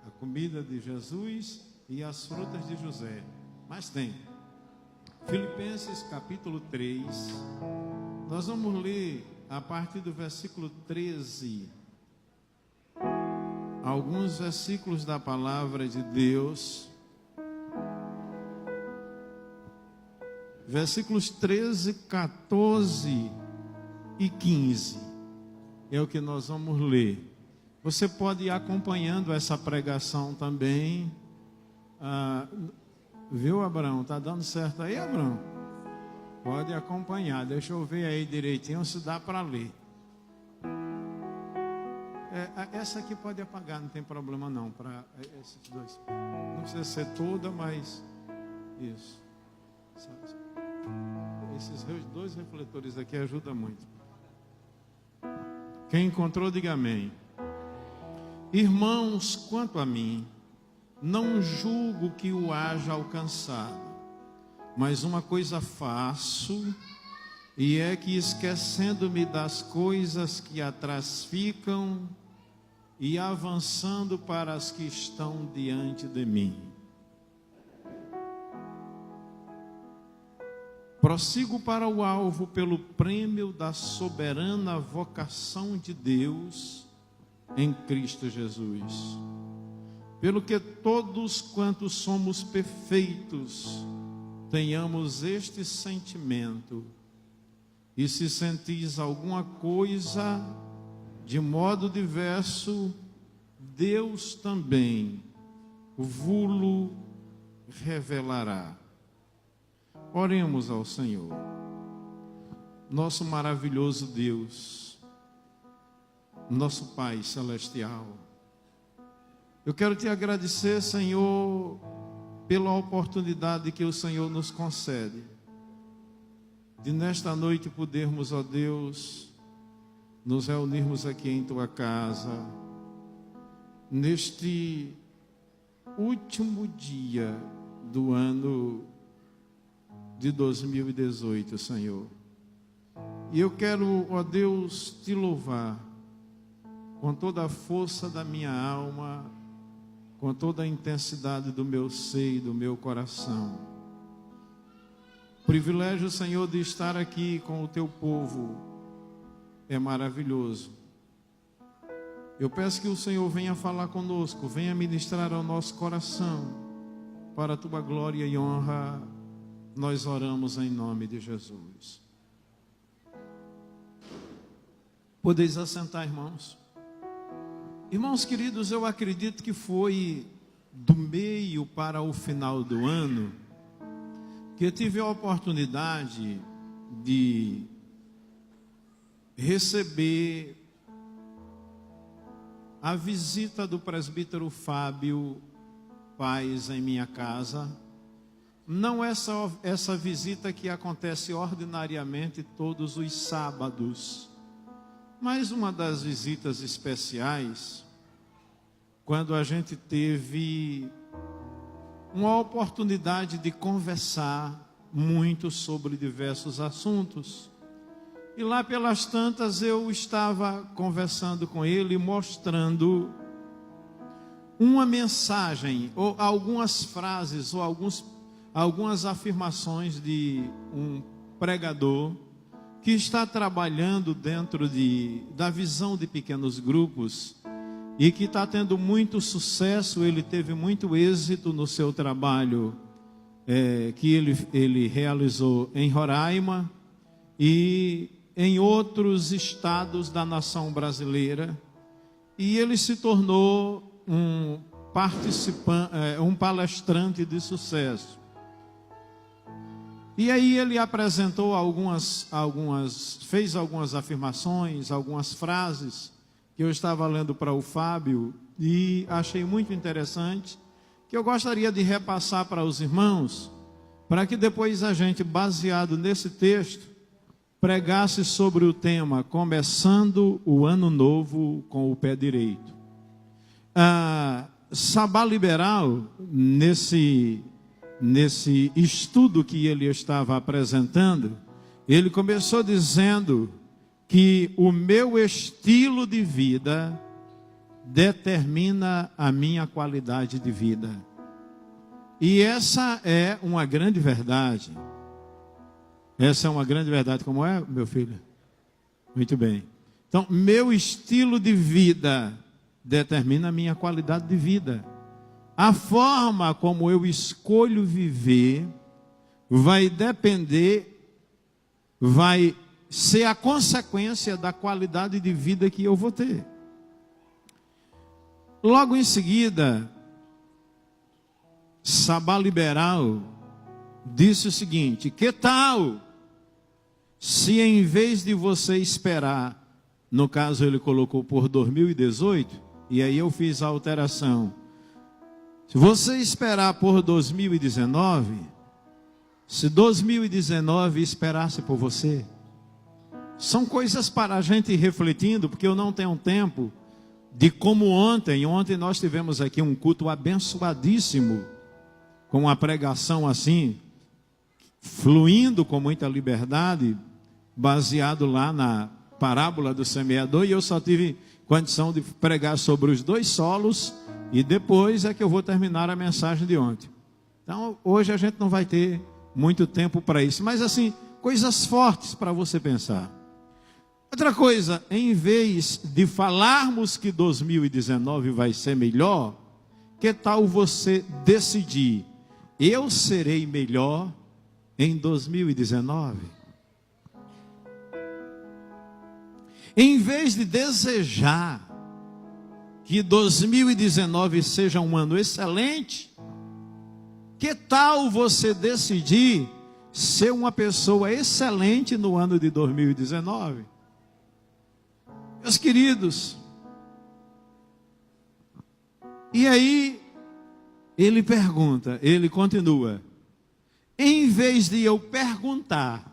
a comida de Jesus e as frutas de José. Mas tem. Filipenses capítulo 3. Nós vamos ler a partir do versículo 13. Alguns versículos da palavra de Deus. Versículos 13, 14 e 15. É o que nós vamos ler. Você pode ir acompanhando essa pregação também. Viu, Abraão? Está dando certo aí, Abraão? Pode acompanhar. Deixa eu ver aí direitinho se dá para ler. Essa aqui pode apagar, não tem problema não. Para esses dois. Não precisa ser toda, mas isso. Esses dois refletores aqui ajudam muito. Quem encontrou, diga amém. Irmãos, quanto a mim, não julgo que o haja alcançado, mas uma coisa faço, e é que esquecendo-me das coisas que atrás ficam e avançando para as que estão diante de mim, prossigo para o alvo pelo prêmio da soberana vocação de Deus em Cristo Jesus. Pelo que todos quantos somos perfeitos, tenhamos este sentimento. E se sentis alguma coisa de modo diverso, Deus também vo-lo revelará. Oremos ao Senhor. Nosso maravilhoso Deus, nosso Pai Celestial, eu quero te agradecer, Senhor, pela oportunidade que o Senhor nos concede, de nesta noite podermos, ó Deus, nos reunirmos aqui em tua casa, neste último dia do ano de 2018, Senhor. E eu quero, ó Deus, te louvar com toda a força da minha alma, com toda a intensidade do meu ser e do meu coração. Privilégio, Senhor, de estar aqui com o teu povo é maravilhoso. Eu peço que o Senhor venha falar conosco, venha ministrar ao nosso coração, para a tua glória e honra. Nós oramos em nome de Jesus. Podeis assentar, irmãos. Irmãos queridos, eu acredito que foi do meio para o final do ano que eu tive a oportunidade de receber a visita do presbítero Fábio Paz em minha casa. Não essa visita que acontece ordinariamente todos os sábados, mas uma das visitas especiais, quando a gente teve uma oportunidade de conversar muito sobre diversos assuntos. E lá pelas tantas eu estava conversando com ele, mostrando uma mensagem, ou algumas frases, ou algumas afirmações de um pregador que está trabalhando dentro da visão de pequenos grupos e que está tendo muito sucesso. Ele teve muito êxito no seu trabalho que ele realizou em Roraima e em outros estados da nação brasileira, e ele se tornou um palestrante de sucesso. E aí ele apresentou fez algumas afirmações, algumas frases que eu estava lendo para o Fábio e achei muito interessante, que eu gostaria de repassar para os irmãos, para que depois a gente, baseado nesse texto, pregasse sobre o tema começando o ano novo com o pé direito. Sabá Liberal, nesse estudo que ele estava apresentando, ele começou dizendo que o meu estilo de vida determina a minha qualidade de vida. E essa é uma grande verdade. Essa é uma grande verdade. Como é, meu filho? Muito bem. Então, meu estilo de vida determina a minha qualidade de vida. A forma como eu escolho viver vai depender, vai ser a consequência da qualidade de vida que eu vou ter. Logo em seguida, Sabá Liberal disse o seguinte: que tal se em vez de você esperar, no caso ele colocou por 2018, e aí eu fiz a alteração, se você esperar por 2019, se 2019 esperasse por você. São coisas para a gente ir refletindo, porque eu não tenho tempo de como ontem nós tivemos aqui um culto abençoadíssimo, com uma pregação assim, fluindo com muita liberdade, baseado lá na parábola do semeador, e eu só tive condição de pregar sobre os 2 solos, e depois é que eu vou terminar a mensagem de ontem. Então, hoje a gente não vai ter muito tempo para isso, mas assim, coisas fortes para você pensar. Outra coisa, em vez de falarmos que 2019 vai ser melhor, que tal você decidir, eu serei melhor em 2019? Em vez de desejar que 2019 seja um ano excelente, que tal você decidir ser uma pessoa excelente no ano de 2019? Meus queridos, e aí ele pergunta, ele continua: em vez de eu perguntar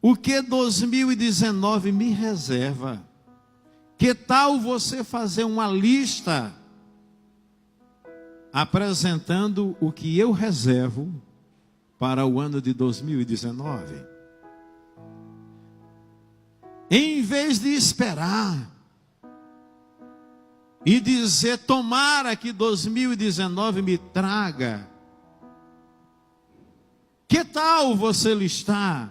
o que 2019 me reserva, que tal você fazer uma lista apresentando o que eu reservo para o ano de 2019? Em vez de esperar e dizer, tomara que 2019 me traga, que tal você listar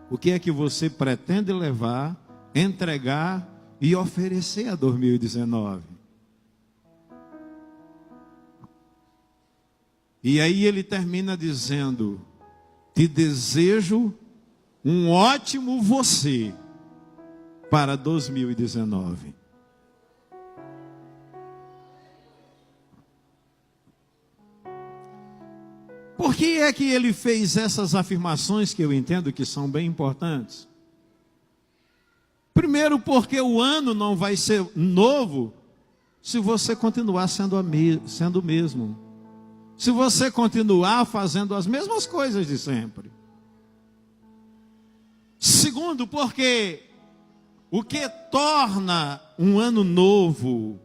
o que é que você pretende levar, entregar e oferecer a 2019? E aí ele termina dizendo: te desejo um ótimo você para 2019. Por que é que ele fez essas afirmações que eu entendo que são bem importantes? Primeiro, porque o ano não vai ser novo se você continuar sendo o mesmo. Se você continuar fazendo as mesmas coisas de sempre. Segundo, porque o que torna um ano novo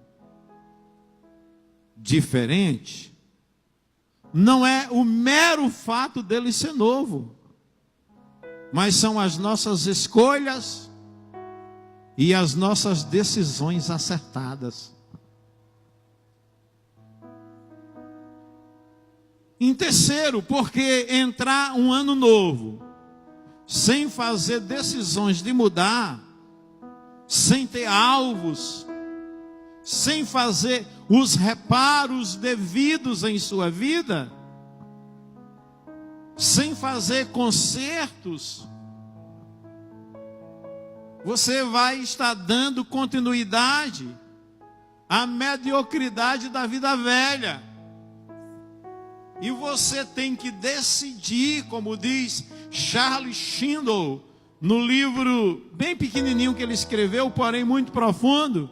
diferente não é o mero fato dele ser novo, mas são as nossas escolhas e as nossas decisões acertadas. Em terceiro, porque entrar um ano novo sem fazer decisões de mudar, sem ter alvos, sem fazer os reparos devidos em sua vida, sem fazer consertos, você vai estar dando continuidade à mediocridade da vida velha. E você tem que decidir, como diz Charles Schindler, no livro bem pequenininho que ele escreveu, porém muito profundo.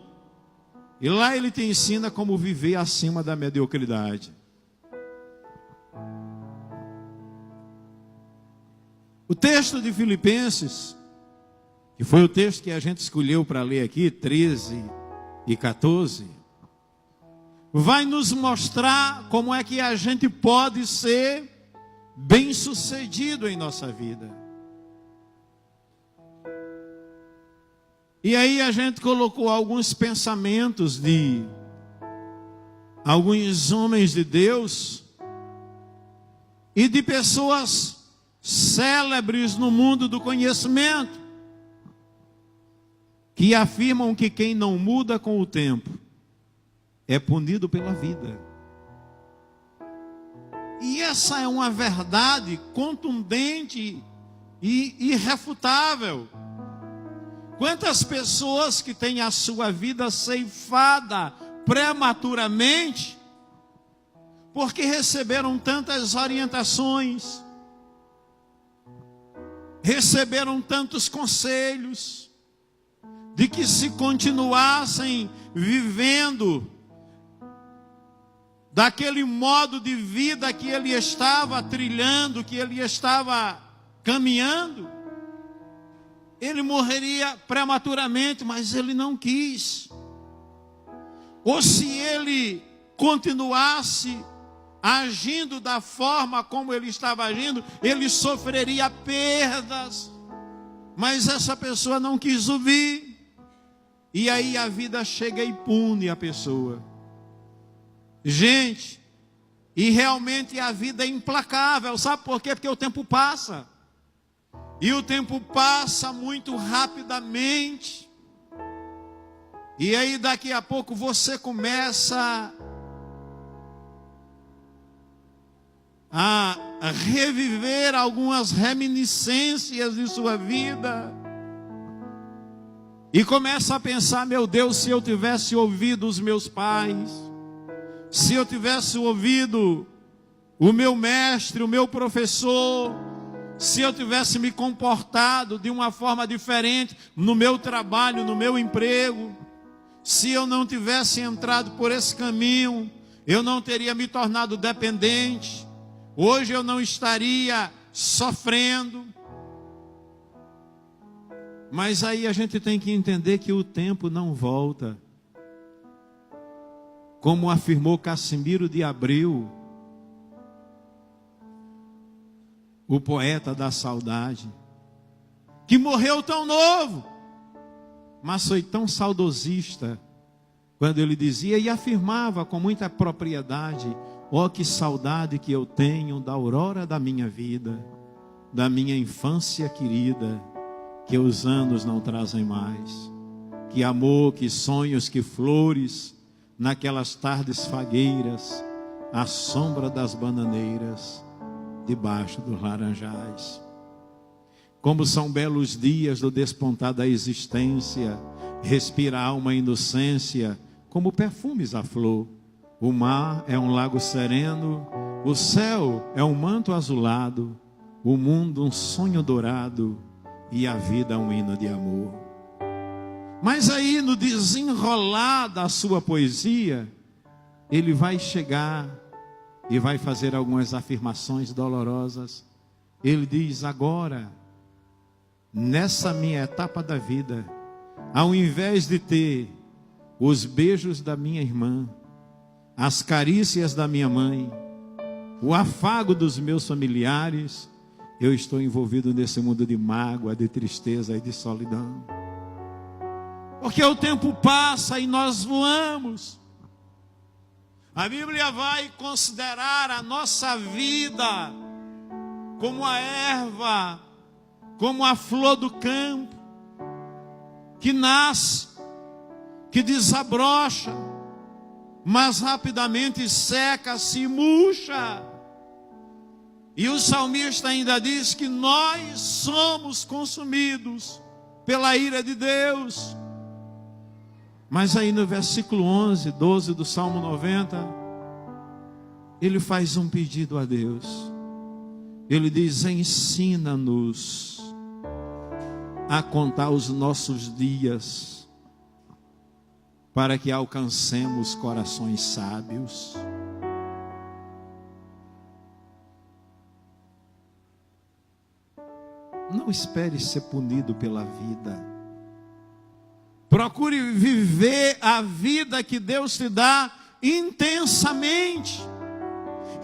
E lá ele te ensina como viver acima da mediocridade. O texto de Filipenses, que foi o texto que a gente escolheu para ler aqui, 13 e 14, vai nos mostrar como é que a gente pode ser bem-sucedido em nossa vida. E aí a gente colocou alguns pensamentos de alguns homens de Deus e de pessoas célebres no mundo do conhecimento, que afirmam que quem não muda com o tempo é punido pela vida. E essa é uma verdade contundente e irrefutável. Quantas pessoas que têm a sua vida ceifada prematuramente, porque receberam tantas orientações, receberam tantos conselhos, de que se continuassem vivendo daquele modo de vida que ele estava trilhando, que ele estava caminhando, ele morreria prematuramente, mas ele não quis. Ou se ele continuasse agindo da forma como ele estava agindo, ele sofreria perdas. Mas essa pessoa não quis ouvir. E aí a vida chega e pune a pessoa. Gente, e realmente a vida é implacável. Sabe por quê? Porque o tempo passa. E o tempo passa muito rapidamente. E aí daqui a pouco você começa a reviver algumas reminiscências de sua vida. E começa a pensar, meu Deus, se eu tivesse ouvido os meus pais, se eu tivesse ouvido o meu mestre, o meu professor, se eu tivesse me comportado de uma forma diferente no meu trabalho, no meu emprego, se eu não tivesse entrado por esse caminho, eu não teria me tornado dependente, hoje eu não estaria sofrendo. Mas aí a gente tem que entender que o tempo não volta. Como afirmou Cassimiro de Abreu, o poeta da saudade, que morreu tão novo, mas foi tão saudosista, quando ele dizia e afirmava com muita propriedade: ó, que saudade que eu tenho da aurora da minha vida, da minha infância querida, que os anos não trazem mais. Que amor, que sonhos, que flores, naquelas tardes fagueiras, à sombra das bananeiras, debaixo dos laranjais. Como são belos dias do despontar da existência, respira a alma a inocência, como perfumes à flor. O mar é um lago sereno, o céu é um manto azulado, o mundo um sonho dourado, e a vida um hino de amor. Mas aí no desenrolar da sua poesia, ele vai chegar e vai fazer algumas afirmações dolorosas. Ele diz: agora, nessa minha etapa da vida, ao invés de ter os beijos da minha irmã, as carícias da minha mãe, o afago dos meus familiares, eu estou envolvido nesse mundo de mágoa, de tristeza e de solidão. Porque o tempo passa e nós voamos. A Bíblia vai considerar a nossa vida como a erva, como a flor do campo, que nasce, que desabrocha, mas rapidamente seca-se e murcha. E o salmista ainda diz que nós somos consumidos pela ira de Deus. Mas aí no versículo 11, 12 do Salmo 90, ele faz um pedido a Deus. Ele diz: ensina-nos a contar os nossos dias, para que alcancemos corações sábios. Não espere ser punido pela vida. Procure viver a vida que Deus te dá intensamente.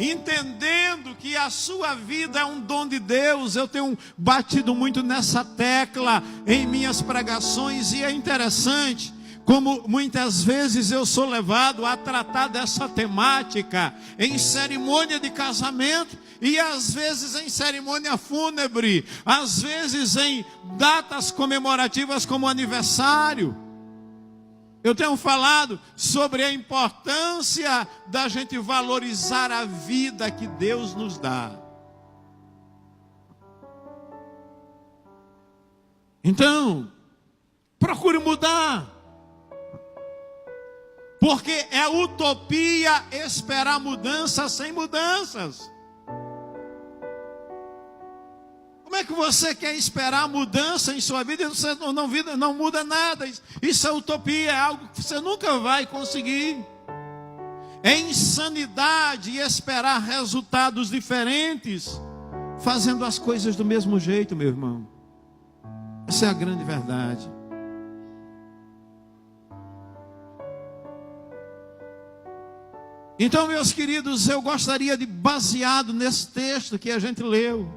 entendendo que a sua vida é um dom de Deus. Eu tenho batido muito nessa tecla em minhas pregações, e é interessante como muitas vezes eu sou levado a tratar dessa temática em cerimônia de casamento, e às vezes em cerimônia fúnebre, às vezes em datas comemorativas como aniversário. Eu tenho falado sobre a importância da gente valorizar a vida que Deus nos dá. Então, procure mudar. Porque é utopia esperar mudanças sem mudanças. Como é que você quer esperar mudança em sua vida e você não muda nada? Isso é utopia, é algo que você nunca vai conseguir. É insanidade esperar resultados diferentes, fazendo as coisas do mesmo jeito, meu irmão. Essa é a grande verdade. Então, meus queridos, eu gostaria de, baseado nesse texto que a gente leu,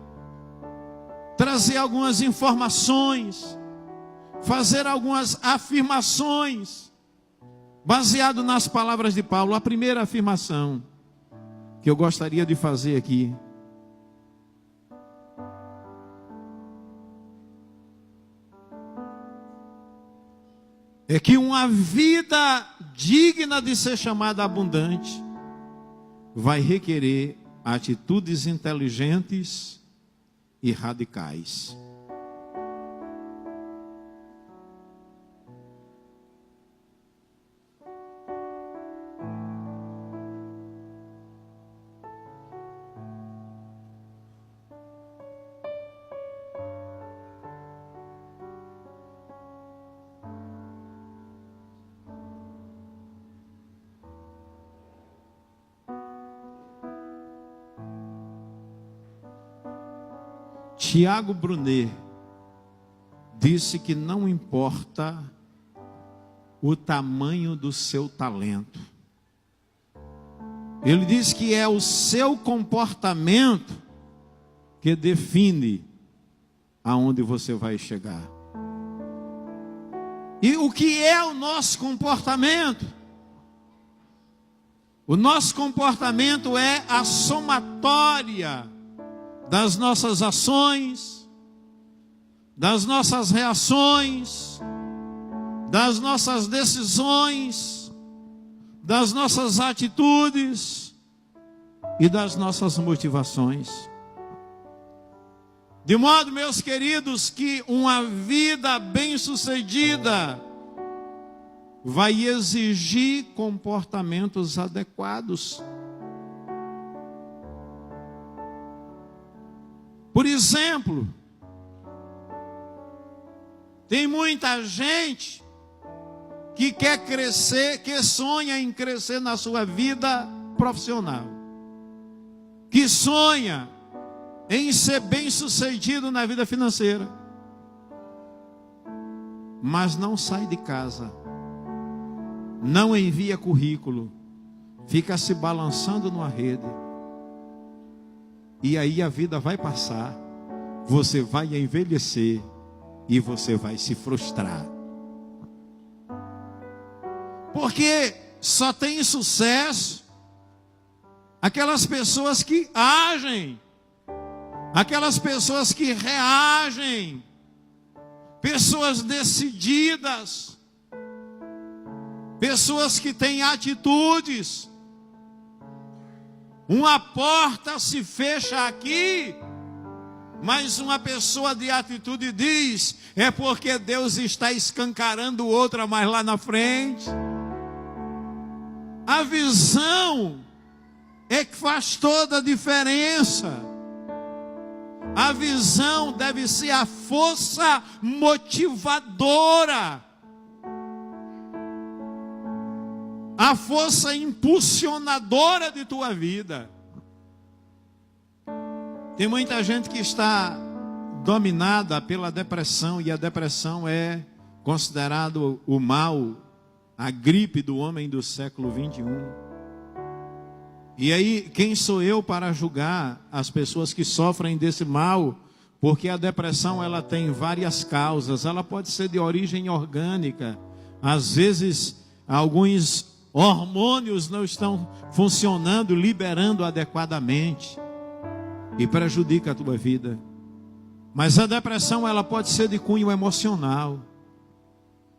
trazer algumas informações, fazer algumas afirmações, baseado nas palavras de Paulo. A primeira afirmação que eu gostaria de fazer aqui é que uma vida digna de ser chamada abundante vai requerer atitudes inteligentes e radicais. Tiago Brunet disse que não importa o tamanho do seu talento. Ele diz que é o seu comportamento que define aonde você vai chegar. E o que é o nosso comportamento? O nosso comportamento é a somatória das nossas ações, das nossas reações, das nossas decisões, das nossas atitudes e das nossas motivações. De modo, meus queridos, que uma vida bem-sucedida vai exigir comportamentos adequados. Por exemplo, tem muita gente que quer crescer, que sonha em crescer na sua vida profissional, que sonha em ser bem-sucedido na vida financeira, mas não sai de casa, não envia currículo, fica se balançando numa rede. E aí a vida vai passar, você vai envelhecer e você vai se frustrar. Porque só tem sucesso aquelas pessoas que agem, aquelas pessoas que reagem, pessoas decididas, pessoas que têm atitudes. Uma porta se fecha aqui, mas uma pessoa de atitude diz: é porque Deus está escancarando outra mais lá na frente. A visão é que faz toda a diferença. A visão deve ser a força motivadora, a força impulsionadora de tua vida. Tem muita gente que está dominada pela depressão, e a depressão é considerado o mal, a gripe do homem do século 21. E aí, quem sou eu para julgar as pessoas que sofrem desse mal? Porque a depressão, ela tem várias causas. Ela pode ser de origem orgânica. Às vezes, alguns hormônios não estão funcionando, liberando adequadamente. E prejudica a tua vida. Mas a depressão, ela pode ser de cunho emocional.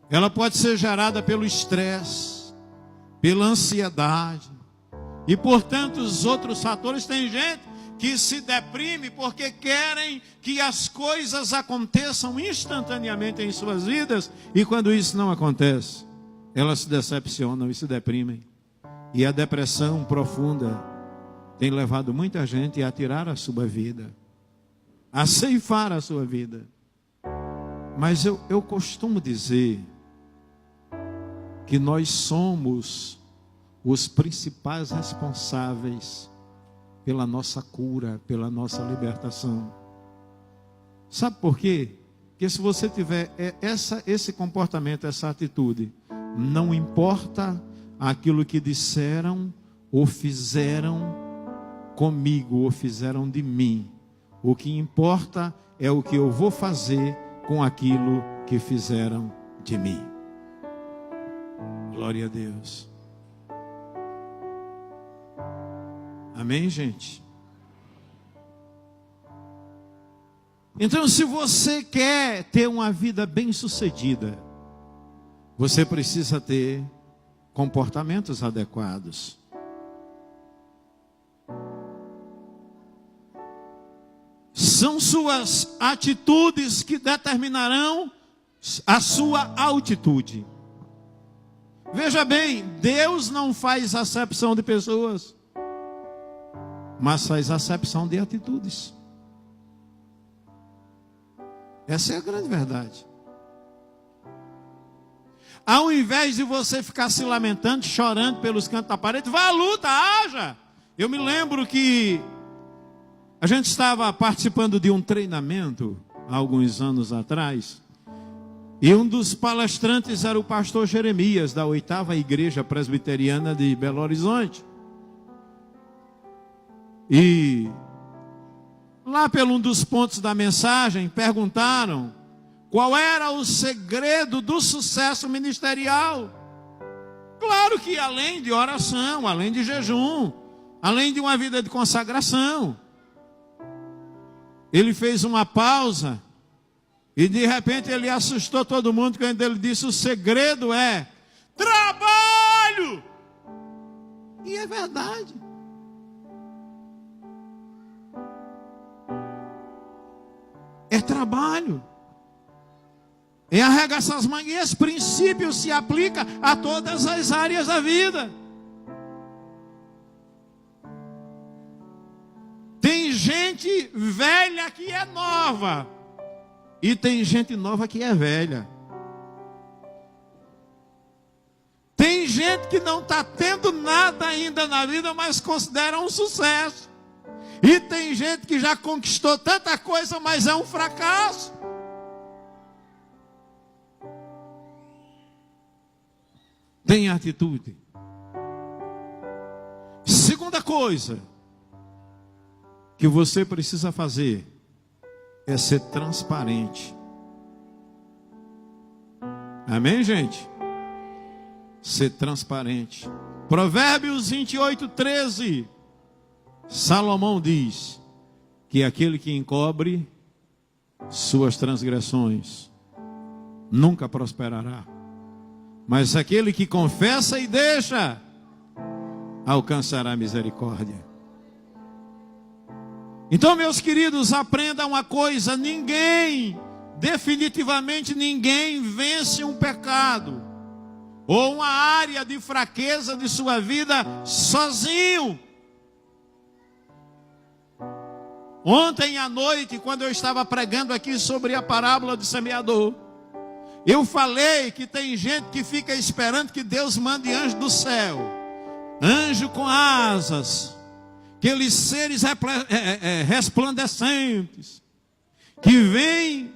Ela pode ser gerada pelo estresse, pela ansiedade. E por tantos outros fatores. Tem gente que se deprime porque querem que as coisas aconteçam instantaneamente em suas vidas. E quando isso não acontece, elas se decepcionam e se deprimem. E a depressão profunda tem levado muita gente a tirar a sua vida, a ceifar a sua vida. Mas eu costumo dizer que nós somos os principais responsáveis pela nossa cura, pela nossa libertação. Sabe por quê? Porque se você tiver esse comportamento, essa atitude, não importa aquilo que disseram ou fizeram comigo, ou fizeram de mim. O que importa é o que eu vou fazer com aquilo que fizeram de mim. Glória a Deus. Amém, gente? Então, se você quer ter uma vida bem-sucedida, você precisa ter comportamentos adequados. São suas atitudes que determinarão a sua altitude. Veja bem, Deus não faz acepção de pessoas, mas faz acepção de atitudes. Essa é a grande verdade. Ao invés de você ficar se lamentando, chorando pelos cantos da parede, vá à luta, haja. Eu me lembro que a gente estava participando de um treinamento há alguns anos atrás, e um dos palestrantes era o pastor Jeremias, da 8ª Igreja Presbiteriana de Belo Horizonte. E lá pelo um dos pontos da mensagem, perguntaram qual era o segredo do sucesso ministerial. Claro que além de oração, além de jejum, além de uma vida de consagração. Ele fez uma pausa e de repente ele assustou todo mundo quando ele disse: o segredo é trabalho. E é verdade. É trabalho. É arregaçar as mangas. E esse princípio se aplica a todas as áreas da vida. Tem gente velha que é nova. E tem gente nova que é velha. Tem gente que não está tendo nada ainda na vida, mas considera um sucesso. E tem gente que já conquistou tanta coisa, mas é um fracasso. Tenha atitude. Segunda coisa que você precisa fazer é ser transparente. Amém, gente? Ser transparente. Provérbios 28:13. Salomão diz que aquele que encobre suas transgressões nunca prosperará, mas aquele que confessa e deixa alcançará misericórdia. Então, meus queridos, aprenda uma coisa: definitivamente ninguém vence um pecado ou uma área de fraqueza de sua vida sozinho. Ontem à noite, quando eu estava pregando aqui sobre a parábola do semeador, eu falei que tem gente que fica esperando que Deus mande anjo do céu, anjo com asas, aqueles seres resplandecentes, que vêm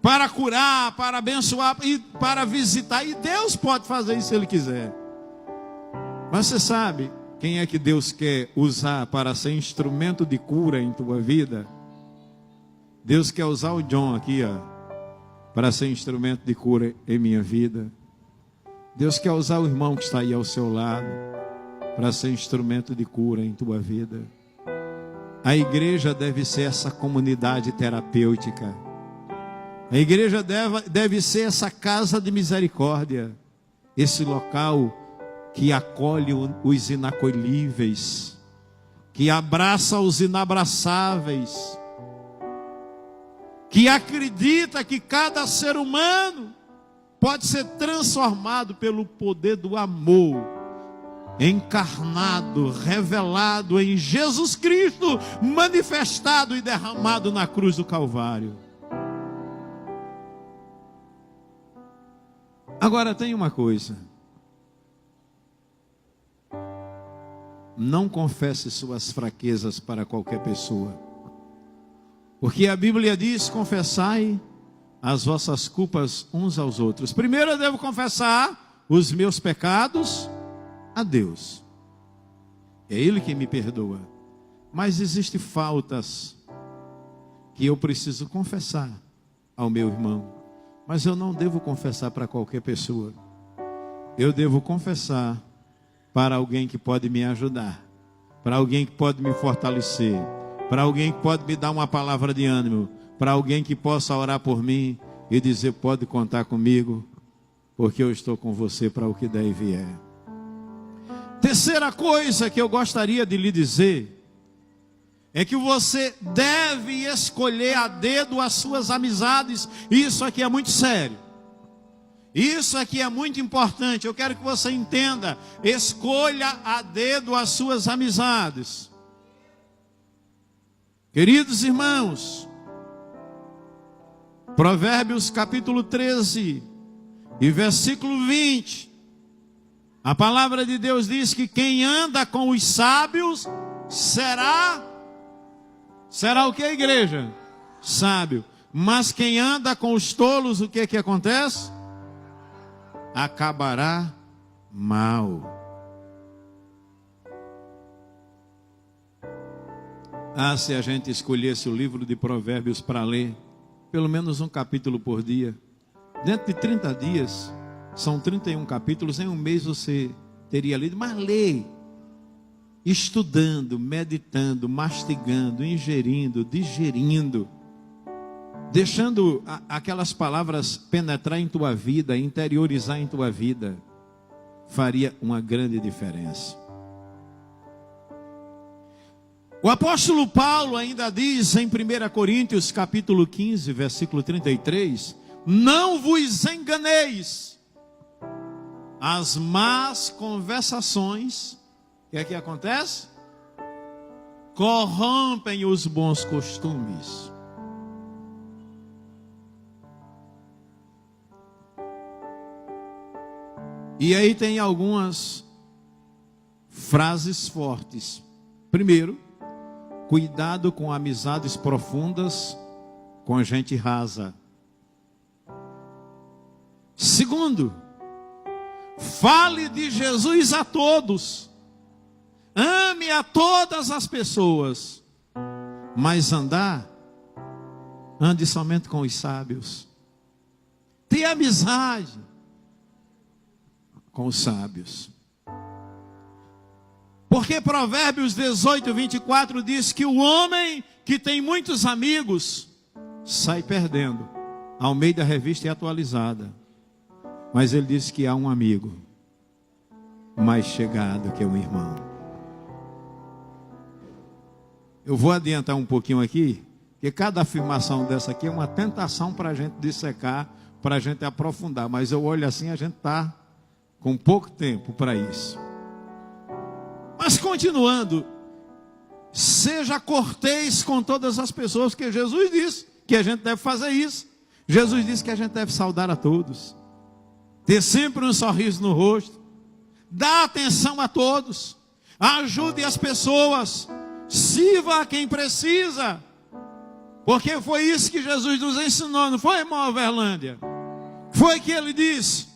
para curar, para abençoar e para visitar. E Deus pode fazer isso se Ele quiser. Mas você sabe, Quem é que Deus quer usar para ser instrumento de cura em tua vida? Deus quer usar o John aqui, ó, para ser instrumento de cura em minha vida. Deus quer usar o irmão que está aí ao seu lado para ser instrumento de cura em tua vida. A igreja deve ser essa comunidade terapêutica. A igreja deve ser essa casa de misericórdia, esse local que acolhe os inacolhíveis, que abraça os inabraçáveis, que acredita que cada ser humano pode ser transformado pelo poder do amor, encarnado, revelado em Jesus Cristo, manifestado e derramado na cruz do Calvário. Agora tem uma coisa: não confesse suas fraquezas para qualquer pessoa, porque a Bíblia diz: confessai as vossas culpas uns aos outros. Primeiro eu devo confessar os meus pecados a Deus, é Ele que me perdoa. Mas existem faltas que eu preciso confessar ao meu irmão, mas eu não devo confessar para qualquer pessoa. Eu devo confessar para alguém que pode me ajudar, para alguém que pode me fortalecer, para alguém que pode me dar uma palavra de ânimo, para alguém que possa orar por mim e dizer: pode contar comigo, porque eu estou com você para o que der e vier. Terceira coisa que eu gostaria de lhe dizer é que você deve escolher a dedo as suas amizades. Isso aqui é muito sério. Isso aqui é muito importante. Eu quero que você entenda. Escolha a dedo as suas amizades. Queridos irmãos, Provérbios capítulo 13 e versículo 20. A palavra de Deus diz que quem anda com os sábios será o que, igreja? Sábio. Mas quem anda com os tolos, o que acontece? Acabará mal. Se a gente escolhesse o livro de Provérbios para ler, pelo menos um capítulo por dia, dentro de 30 dias, são 31 capítulos, em um mês você teria lido. Mas leia, estudando, meditando, mastigando, ingerindo, digerindo, deixando aquelas palavras penetrar em tua vida, interiorizar em tua vida, faria uma grande diferença. O apóstolo Paulo ainda diz em 1 Coríntios capítulo 15, versículo 33, não vos enganeis, as más conversações, o que é que acontece? Corrompem os bons costumes. E aí tem algumas frases fortes. Primeiro, cuidado com amizades profundas com gente rasa. Segundo, fale de Jesus a todos. Ame a todas as pessoas. Mas ande somente com os sábios. Tenha amizade com os sábios. Porque Provérbios 18, 24 diz que o homem que tem muitos amigos sai perdendo. Almeida Revista e Atualizada. Mas ele diz que há um amigo mais chegado que um irmão. Eu vou adiantar um pouquinho aqui, porque cada afirmação dessa aqui é uma tentação para a gente dissecar, para a gente aprofundar. Mas eu olho assim, a gente está com pouco tempo para isso. Mas continuando, seja cortês com todas as pessoas, porque Jesus disse que a gente deve fazer isso. Jesus disse que a gente deve saudar a todos, ter sempre um sorriso no rosto, dar atenção a todos, ajude as pessoas, sirva a quem precisa, porque foi isso que Jesus nos ensinou, não foi, irmão Overlândia? Foi que ele disse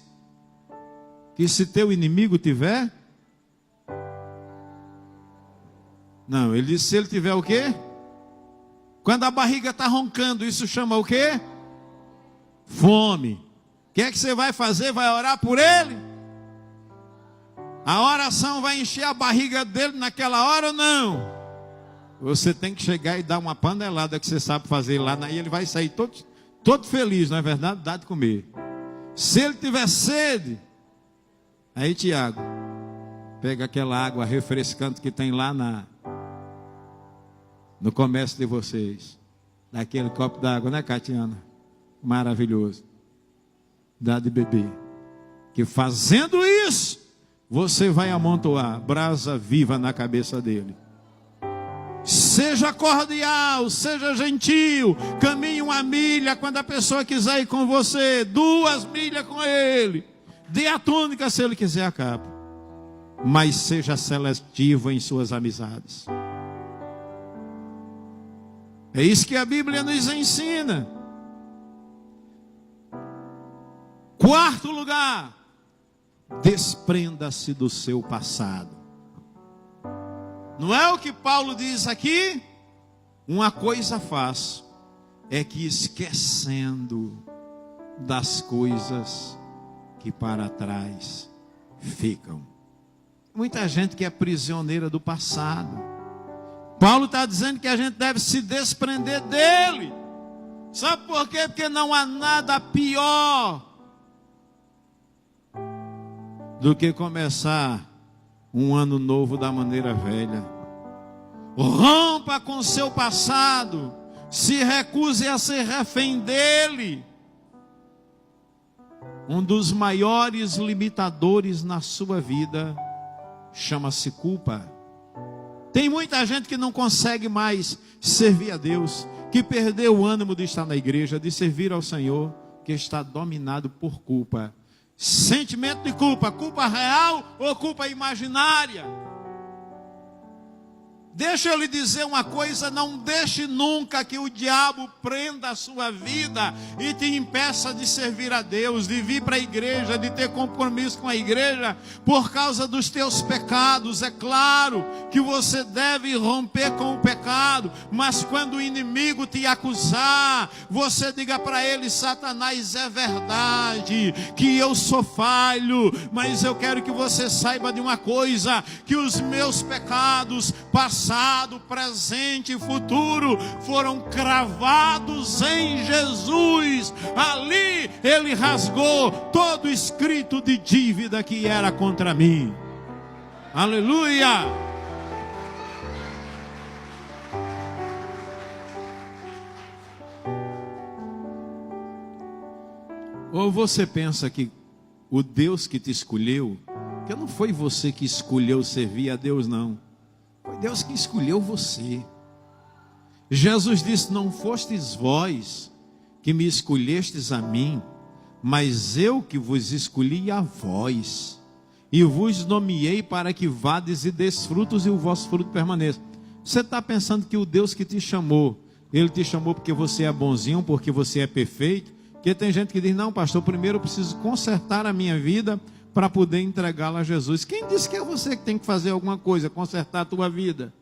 que se teu inimigo tiver Não, ele disse: se ele tiver o quê? Quando a barriga está roncando, isso chama o quê? Fome. O que é que você vai fazer? Vai orar por ele? A oração vai encher a barriga dele naquela hora ou não? Você tem que chegar e dar uma panelada que você sabe fazer lá, e ele vai sair todo feliz, não é verdade? Dá de comer. Se ele tiver sede, aí Tiago, pega aquela água refrescante que tem lá no comércio de vocês. Daquele copo d'água, né, Catiana? Maravilhoso. Dá de beber. Que fazendo isso, você vai amontoar brasa viva na cabeça dele. Seja cordial, seja gentil, caminhe 1 milha quando a pessoa quiser ir com você, 2 milhas com ele. Dê a túnica se ele quiser a capa. Mas seja seletivo em suas amizades. É isso que a Bíblia nos ensina. 4º lugar, desprenda-se do seu passado. Não é o que Paulo diz aqui? Uma coisa faço, é que esquecendo das coisas que para trás ficam. Muita gente que é prisioneira do passado. Paulo está dizendo que a gente deve se desprender dele. Sabe por quê? Porque não há nada pior do que começar um ano novo da maneira velha. Rompa com seu passado. Se recuse a ser refém dele. Um dos maiores limitadores na sua vida chama-se culpa. Tem muita gente que não consegue mais servir a Deus, que perdeu o ânimo de estar na igreja, de servir ao Senhor, que está dominado por culpa. Sentimento de culpa, culpa real ou culpa imaginária? Deixa eu lhe dizer uma coisa, não deixe nunca que o diabo prenda a sua vida e te impeça de servir a Deus, de vir para a igreja, de ter compromisso com a igreja por causa dos teus pecados. É claro que você deve romper com o pecado, mas quando o inimigo te acusar, você diga para ele: Satanás, é verdade que eu sou falho, mas eu quero que você saiba de uma coisa, que os meus pecados passado, presente e futuro foram cravados em Jesus. Ali ele rasgou todo escrito de dívida que era contra mim. Aleluia! Ou você pensa que o Deus que te escolheu, que não foi você que escolheu servir a Deus, não. Foi Deus que escolheu você. Jesus disse: não fostes vós que me escolhestes a mim, mas eu que vos escolhi a vós, e vos nomeei para que vades e des frutos, e o vosso fruto permaneça. Você está pensando que o Deus que te chamou, Ele te chamou porque você é bonzinho, porque você é perfeito? Porque tem gente que diz: não, pastor, primeiro eu preciso consertar a minha vida para poder entregá-la a Jesus. Quem disse que é você que tem que fazer alguma coisa, consertar a tua vida?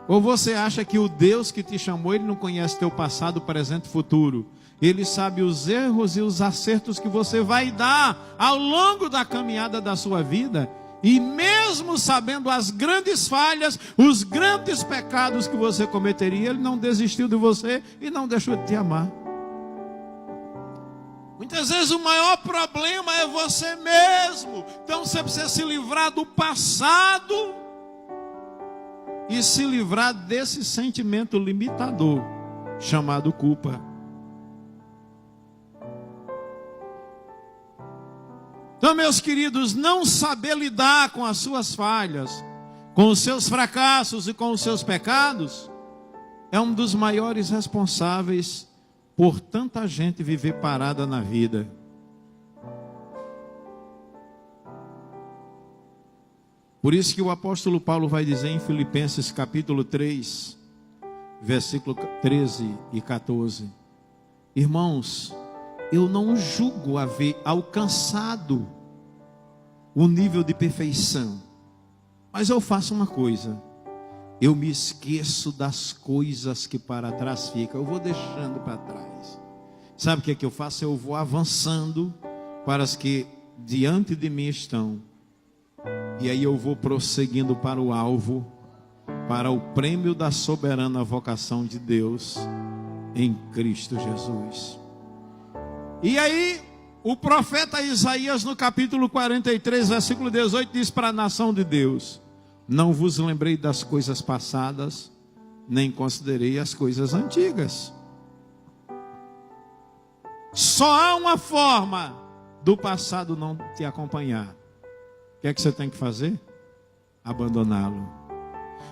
Ou você acha que o Deus que te chamou, Ele não conhece teu passado, presente e futuro? Ele sabe os erros e os acertos que você vai dar ao longo da caminhada da sua vida. E mesmo sabendo as grandes falhas, os grandes pecados que você cometeria, Ele não desistiu de você e não deixou de te amar. Muitas vezes o maior problema é você mesmo. Então você precisa se livrar do passado e se livrar desse sentimento limitador chamado culpa. Então, meus queridos, não saber lidar com as suas falhas, com os seus fracassos e com os seus pecados, é um dos maiores responsáveis por tanta gente viver parada na vida. Por isso que o apóstolo Paulo vai dizer em Filipenses capítulo 3, versículo 13 e 14: irmãos, eu não julgo haver alcançado o nível de perfeição, Mas eu faço uma coisa: eu me esqueço das coisas que para trás ficam, eu vou deixando para trás. Sabe o que é que eu faço? Eu vou avançando para as que diante de mim estão, e aí eu vou prosseguindo para o alvo, para o prêmio da soberana vocação de Deus em Cristo Jesus. E aí o profeta Isaías, no capítulo 43, versículo 18, diz para a nação de Deus: não vos lembrei das coisas passadas, nem considerei as coisas antigas. Só há uma forma do passado não te acompanhar. O que é que você tem que fazer? Abandoná-lo.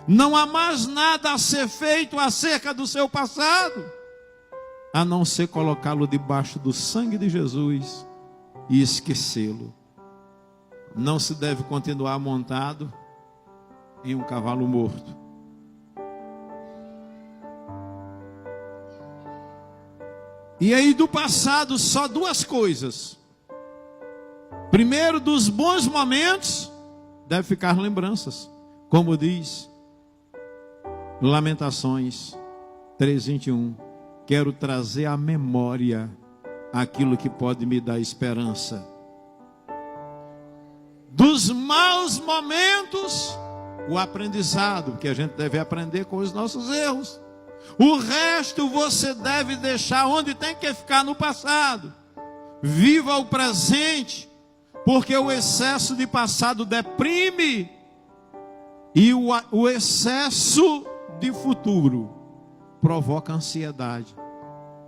Não há mais nada a ser feito acerca do seu passado, a não ser colocá-lo debaixo do sangue de Jesus e esquecê-lo. Não se deve continuar montado em um cavalo morto. E aí do passado só duas coisas. Primeiro, dos bons momentos deve ficar lembranças, como diz Lamentações 3:21. Quero trazer à memória aquilo que pode me dar esperança. Dos maus momentos, o aprendizado, que a gente deve aprender com os nossos erros. O resto você deve deixar onde tem que ficar, no passado. Viva o presente, porque o excesso de passado deprime, e o excesso de futuro provoca ansiedade.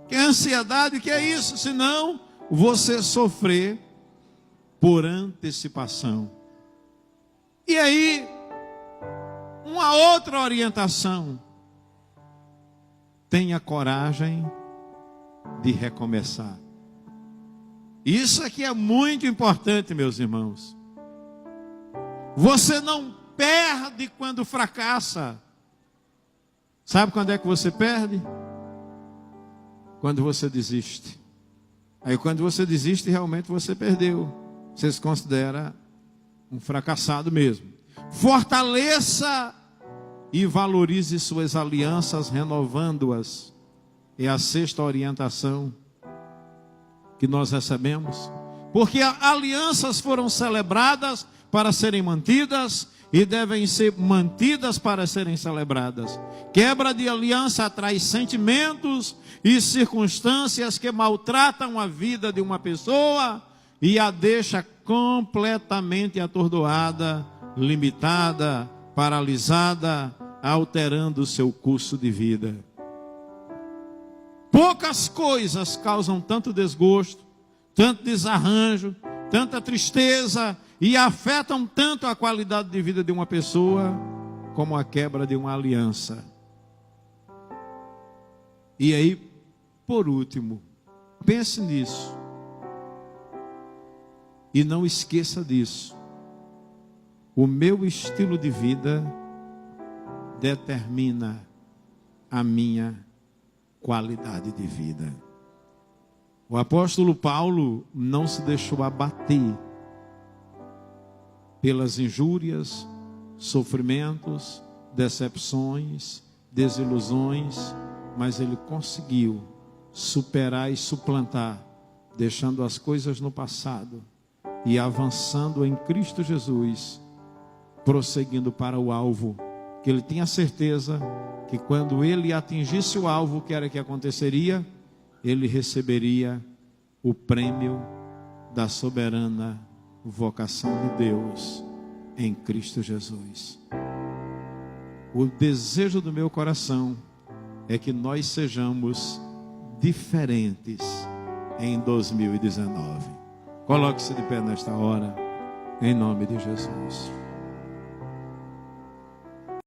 Que ansiedade, que é isso? Senão você sofrer por antecipação. E aí, uma outra orientação: tenha coragem de recomeçar. Isso aqui é muito importante, meus irmãos. Você não perde quando fracassa. Sabe quando é que você perde? Quando você desiste. Aí quando você desiste, realmente você perdeu. Você se considera um fracassado mesmo. Fortaleça e valorize suas alianças, renovando-as. É a sexta orientação que nós recebemos. Porque alianças foram celebradas para serem mantidas e devem ser mantidas para serem celebradas. Quebra de aliança atrai sentimentos e circunstâncias que maltratam a vida de uma pessoa e a deixa completamente atordoada, limitada, paralisada, alterando o seu curso de vida. Poucas coisas causam tanto desgosto, tanto desarranjo, tanta tristeza e afetam tanto a qualidade de vida de uma pessoa como a quebra de uma aliança. E aí, por último, pense nisso e não esqueça disso. O meu estilo de vida determina a minha qualidade de vida. O apóstolo Paulo não se deixou abater pelas injúrias, sofrimentos, decepções, desilusões, mas ele conseguiu superar e suplantar, deixando as coisas no passado e avançando em Cristo Jesus, prosseguindo para o alvo, que ele tinha certeza que quando ele atingisse o alvo, que era que aconteceria, ele receberia o prêmio da soberana vocação de Deus em Cristo Jesus. O desejo do meu coração é que nós sejamos diferentes em 2019. Coloque-se de pé nesta hora, em nome de Jesus.